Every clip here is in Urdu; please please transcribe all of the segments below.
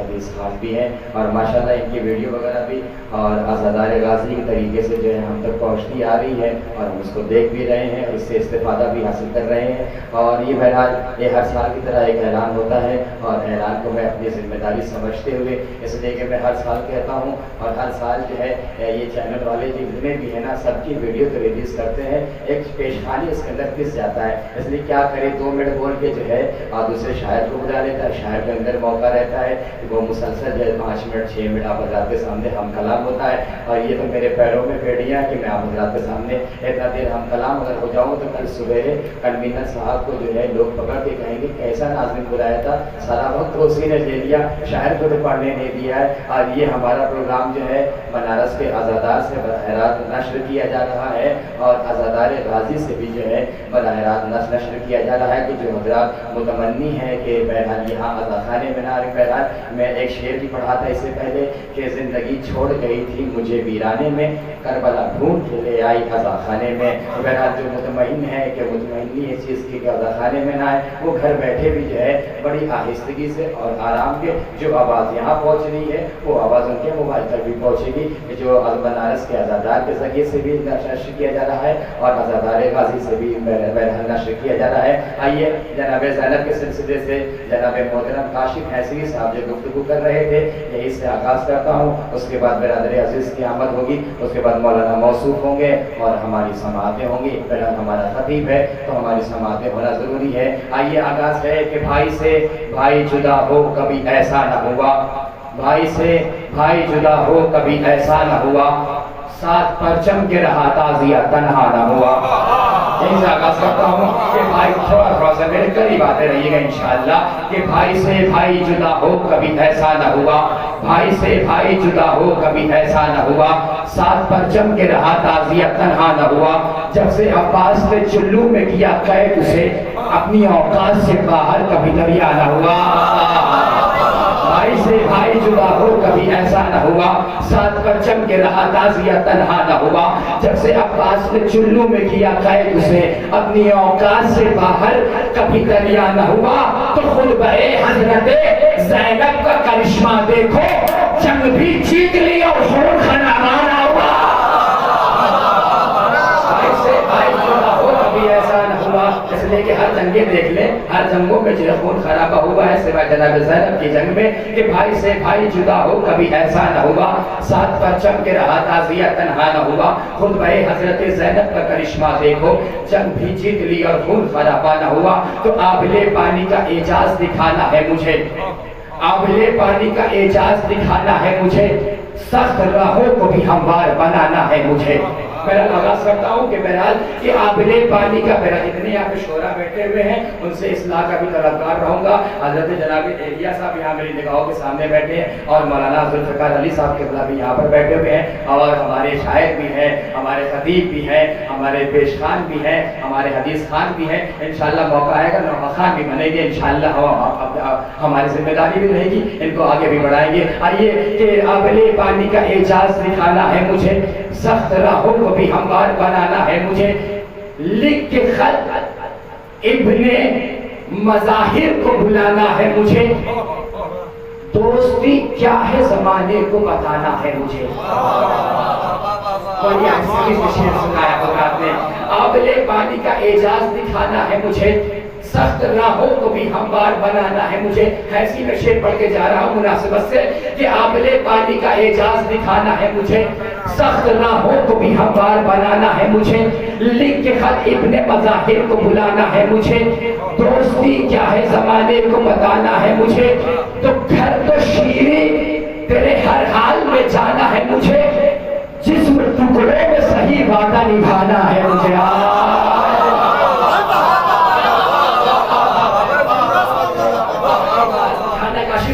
حدیث خان بھی ہیں اور ماشاءاللہ ان کی ویڈیو وغیرہ بھی اور آزادار غازی کے طریقے سے جو ہے ہم تک پہنچتی آ رہی ہے اور ہم اس کو دیکھ بھی رہے ہیں اور اس سے استفادہ بھی حاصل کر رہے ہیں. اور یہ بہرحال یہ ہر سال کی طرح ایک اعلان ہوتا ہے اور اعلان کو میں اپنی ذمہ داری سمجھتے ہوئے اس لیے کہ میں ہر سال کہتا ہوں اور ہر سال جو ہے یہ چینل والے جتنے بھی ہیں نا سب کی ویڈیو تو ریلیز کرتے ہیں, ایک پیشخانی اس کے اندر پس جاتا ہے. اس لیے کیا کرے 2 منٹ بول کے جو ہے اور دوسرے شاعر کو بلا لیتا ہے, شاعر کے اندر موقع رہتا ہے وہ مسلسل جو ہے 5 منٹ 6 منٹ آپ حضرات کے سامنے ہم کلام ہوتا ہے. اور یہ تو میرے پیروں میں بیڑیاں کہ میں آپ حضرات کے سامنے اتنا دیر ہم کلام اگر ہو جاؤں تو کل صبح کنوینر صاحب کو جو ہے لوگ پکڑ کے کہیں گے کیسا ناظرین بلایا تھا, سارا وقت اسی نے لے لیا, شاعر کو تو پڑھنے نہیں دیا ہے. اور یہ ہمارا پروگرام جو ہے بنارس کے آزادار سے براہ راست نشر کیا جا رہا ہے اور آزادار غازی سے بھی جو ہے براہ راست نشر کیا جا رہا ہے کہ جو حضرات متمنی ہیں کہ بہرحال یہاں آزاد خانے میں نہ بہرحال میں ایک شعر بھی پڑھا تھا اس سے پہلے کہ زندگی چھوڑ گئی تھی مجھے ویرانے میں, کربلا ڈھونڈ کے لے آئی آزاد خانے میں. بہرحال جو مطمئن ہے کہ مطمئنی اس چیز کی کہ آزاد خانے میں نہ آئے وہ گھر بیٹھے بھی جو ہے بڑی آہستگی سے اور آرام کے جو آواز یہاں پہنچ رہی ہے وہ آواز ان کے موبائل تک بھی پہنچے گی, جو بنارس کے آزادار کے ذریعے سے بھی نشر کیا جا رہا ہے اور آزادار غازی سے بھی بہرحال نشر کیا جا رہا ہے. آئیے جناب زینب کے سلسلے سے جناب محترم کاشف حیثری صاحب جو گفتگو کر رہے تھے یہی سے آغاز کرتا ہوں, اس کے بعد برادر عزیز کی آمد ہوگی, اس کے بعد مولانا موصوف ہوں گے اور ہماری سماعتیں ہوں گی. بہرحال ہمارا خطیب ہے تو ہماری سماعتیں ہونا ضروری ہے. آئیے آغاز ہے کہ بھائی سے بھائی جدا ہو کبھی ایسا نہ ہوا, بھائی سے بھائی جدا ہو کبھی ایسا نہ ہوا, ساتھ پرچم کے رہا تازیہ تنہا نہ ہوا. یہیں سے آغاز کرتا ہوں کہ بھائی تھوڑا سا میرے قریب آتے رہیے گا انشاءاللہ کہ بھائی سے بھائی جدا ہو کبھی ایسا نہ ہوا, بھائی سے بھائی جدا ہو کبھی ایسا نہ ہوا, ساتھ پرچم کے رہا تازیہ تنہا نہ ہوا. جب سے عباس نے چلو میں کیا قید اسے اپنی اوقات سے باہر کبھی دریا نہ ہوا. بھائی سے بھائی جدا ہو کبھی ایسا نہ ہوا, ساتھ پرچم کے رہا تازیہ تنہا نہ ہوا. جب سے عباس نے چلو میں کیا قید اسے اپنی اوقات سے باہر کبھی دریا نہ ہوا. تو خود بے حضرت زینب کا کرشمہ دیکھو, جنگ بھی جیت لی اور خون خنانا نہ ہوا. بھائی سے بھائی جدا ہو کبھی ایسا نہ ہوا, اس لیے کہ ہر جنگیں دیکھ لیں, ہر جنگوں میں جو خون خرابہ ہوا ہے سوائے جناب زینب کی جنگ میں کہ بھائی سے بھائی جدا ہو کبھی ایسا نہ ہوا, ساتھ پرچم کے رہا تازیہ تنہا نہ ہوا. خود بھائی حضرت زینب کا کرشمہ دیکھو, جنگ بھی جیت لی اور خون خرابہ نہ ہوا. تو آبلے پانی کا اعجاز دکھانا ہے مجھے, آبلے پانی کا اعجاز دکھانا ہے مجھے, سخت راہوں کو بھی ہموار بنانا ہے مجھے. میں آغاز کرتا ہوں کہ بہرحال کہ آبلے پانی کا بہرحال اتنے یہاں پہ شعراء بیٹھے ہوئے ہیں ان سے اصلاح کا بھی طلبگار رہوں گا. حضرت جناب ایلیا صاحب یہاں میری نگاہوں کے سامنے بیٹھے ہیں اور مولانا ذوالفقار علی صاحب کے خلاف بھی یہاں پر بیٹھے ہوئے ہیں اور ہمارے شاعر بھی ہیں, ہمارے خطیب بھی ہیں, ہمارے پیش خان بھی ہیں, ہمارے حدیث خان بھی ہیں. انشاءاللہ موقع آئے گا نوحہ خان بھی بنے گے انشاءاللہ, ہماری ذمہ داری بھی رہے گی, ان کو آگے بھی بڑھائیں گے. آئیے کہ آبلے پانی کا اعجاز دکھانا ہے مجھے, سخت راہوں کو بھی ہموار بنانا ہے مجھے, لکھ کے خط ابن مظاہر کو بلانا ہے مجھے, دوستی کیا ہے زمانے کو بتانا ہے مجھے. اور یہ اکثر اس شعر سنایا حضرات نے, آبلے پانی کا اعجاز دکھانا ہے مجھے, سخت راہوں کو بھی ہموار بنانا ہے مجھے. ایسی میں شعر پڑھ کے جا رہا ہوں مناسبت سے کہ آبلے پانی کا اعجاز دکھانا ہے مجھے, سخت راہوں کو بھی ہموار بنانا ہے مجھے, لکھ کے خط ابن مظاہر کو بلانا ہے مجھے, دوستی کیا ہے زمانے کو بتانا ہے مجھے. تو گھر تو شیریں تیرے ہر حال میں جانا ہے مجھے, جسم ٹکڑے میں صحیح وعدہ نبھانا ہے مجھے.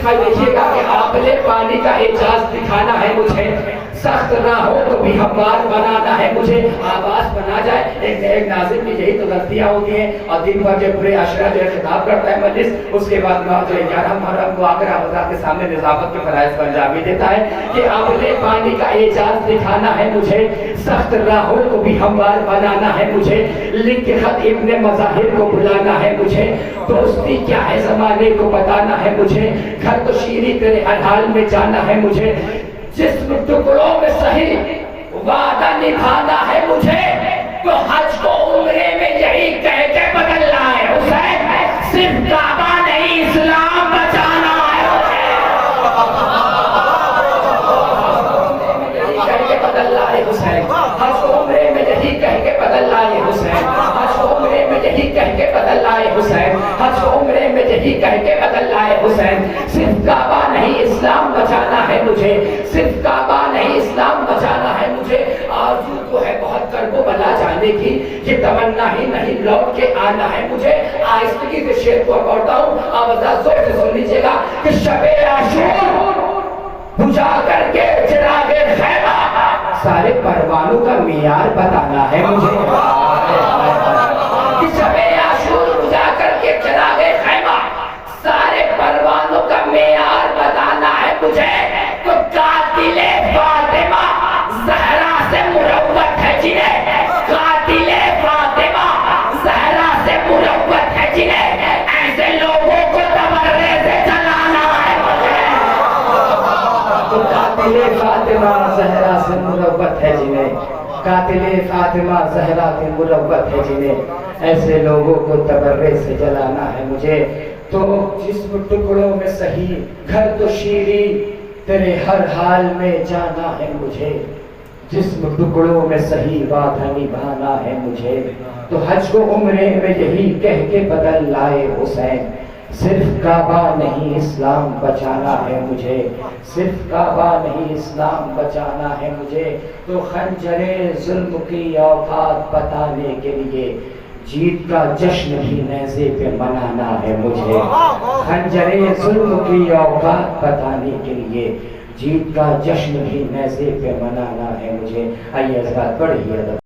دیکھیے گا کہ آبلے پانی کا اعجاز دکھانا ہے مجھے, سخت راہوں کو بھی ہموار بنانا ہے مجھے. آواز بنا جائے ایک ناظم کی یہی تو غلطیاں ہوتی ہیں. اور دن بھر جب پورے عشرہ جو ہے خطاب کرتا ہے مجلس, اس کے بعد جو ہے 11 محرم کو آ کر حضرات کے سامنے نظافت کے فرائض پر انجام دیتا ہے کہ ابلے پانی کا اعجاز دکھانا ہے مجھے, سخت راہوں کو بھی ہموار بنانا ہے مجھے, لکھ خط ابن مظاہر کو بلانا ہے مجھے, دوستی کیا ہے زمانے کو بتانا ہے مجھے, گھر تو شیری تیرے ہر حال میں جانا ہے مجھے, جسم ٹکڑوں میں صحیح وعدہ نبھانا ہے مجھے, تو حج کو عمرے میں یہی کہہ کے بدلنا ہے حسین, صرف کعبہ نہیں اسلام بچانا ہے بدلنا ہے حسین, حج کو عمرے میں یہی کہہ کے بدلنا ہے حسین, حج کو عمرے میں یہی کہہ کے بدلنا ہے حسین, حج کو عمرے میں یہی کہہ کے بدلنا ہے حسین, صرف کعبہ نہیں اسلام بچانا ہے مجھے, صرف کعبہ نہیں اسلام بچانا ہے مجھے, آرزو تو ہے بہت کرب و بلا جانے کی, یہ تمنا ہی نہیں لوٹ کے آنا ہے مجھے. آہستگی سے شعر کو پڑھتا ہوں, آواز زور سے سن لیجیے گا کہ شب عاشور بجھا کر کے چراغ خیمہ سارے پروانوں کا معیار بتانا ہے مجھے, کہ شب عاشور بجھا کر کے چراغ خیمہ سارے پروانوں کا معیار بتانا ہے مجھے, تو قاتل فاطمہ زہرا سے مروت ہے جنہیں, قاتل فاطمہ زہرا سے مروت ہے جنہیں, ایسے لوگوں کو تبرے سے جلانا ہے مجھے, تو قاتل فاطمہ زہرا سے مروت ہے جنہیں, قاتل فاطمہ زہرا سے مروت ہے جنہیں, ایسے لوگوں کو تبرے سے جلانا ہے مجھے, تو جسم ٹکڑوں میں صحیح گھر تو شیری تیرے ہر حال میں جانا ہے مجھے, جسم ٹکڑوں میں صحیح وعدہ نبھانا ہے مجھے, تو حج کو عمرے میں یہی کہہ کے بدل لائے حسین, صرف کعبہ نہیں اسلام بچانا ہے مجھے, صرف کعبہ نہیں اسلام بچانا ہے مجھے, تو خنجر ظلم کی اوقات بتانے کے لیے جیت کا جشن بھی نیزے پہ منانا ہے مجھے, خنجر ظلم کی اوقات بتانے کے لیے جیت کا جشن بھی نیزے پہ منانا ہے مجھے. آئیے حضرات بڑھیے.